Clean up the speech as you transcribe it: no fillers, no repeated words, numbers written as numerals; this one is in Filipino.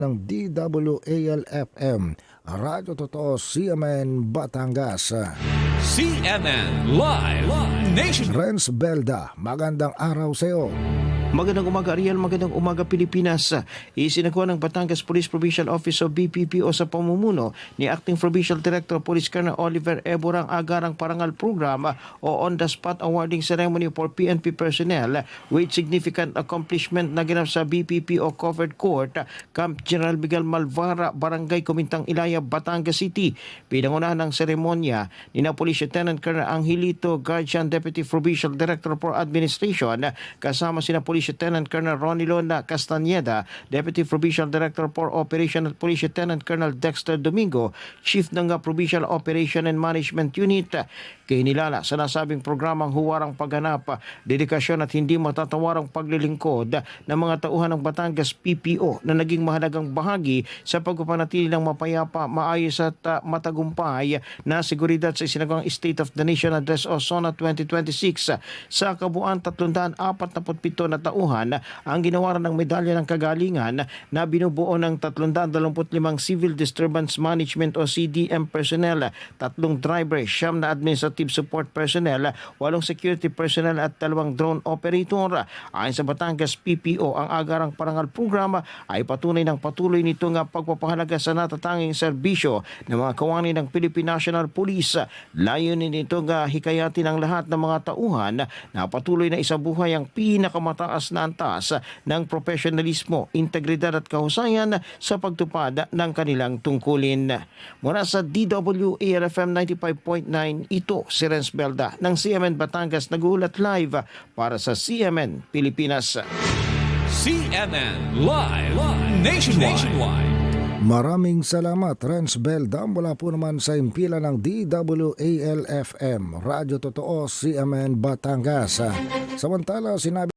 ng DWALFM, Radyo Totoo, CMN Batangas. CMN Live Nation. Renz Belda, magandang araw sa iyo. Magandang umaga Ariel, magandang umaga Pilipinas. Isinagawa ng Batangas Police Provincial Office o BPPO sa pamumuno ni Acting Provincial Director Police Colonel Oliver Eborang Agarang Parangal Program o on-the-spot awarding ceremony for PNP personnel with significant accomplishment na ginap sa BPPO Covered Court, Camp General Miguel Malvara, Barangay Kumintang Ilaya, Batangas City. Pinangunahan ng seremonya ni na Police Lieutenant Colonel Angelito Garcian, Deputy Provincial Director for Administration, kasama sina Police Lieutenant Colonel Ronilon Castañeda, Deputy Provincial Director for Operation at Police Lieutenant Colonel Dexter Domingo, Chief ng Provincial Operation and Management Unit. Kinilala sa nasabing programang huwarang paghanap, dedikasyon at hindi matatawarang paglilingkod ng mga tauhan ng Batangas PPO na naging mahalagang bahagi sa pagpapanatili ng mapayapa, maayos at matagumpay na seguridad sa isinagawang State of the Nation Address o SONA 2026. Sa kabuuan 347 na tauhan ang ginawaran ng medalya ng kagalingan na binubuo ng 325 Civil Disturbance Management o CDM personnel, 3 driver, 9 na administrative support personnel, 8 security personnel at 2 drone operator. Ayon sa Batangas PPO, ang Agarang Parangal Programa ay patunay ng patuloy nitong pagpapahalaga sa natatanging serbisyo ng mga kawani ng Philippine National Police. Layunin nitong hikayatin ang lahat ng mga tauhan na patuloy na isabuhay ang pinakamataas na antas ng profesionalismo, integridad at kahusayan sa pagtupad ng kanilang tungkulin. Mula sa DWALFM 95.9, ito si Renz Belda ng CMN Batangas, nagulat live para sa CMN Pilipinas. CMN Live Nationwide. Maraming salamat, Renz Belda, mula po naman sa impila ng DWALFM, Radyo Totoo, CMN Batangas. Samantala, sinabi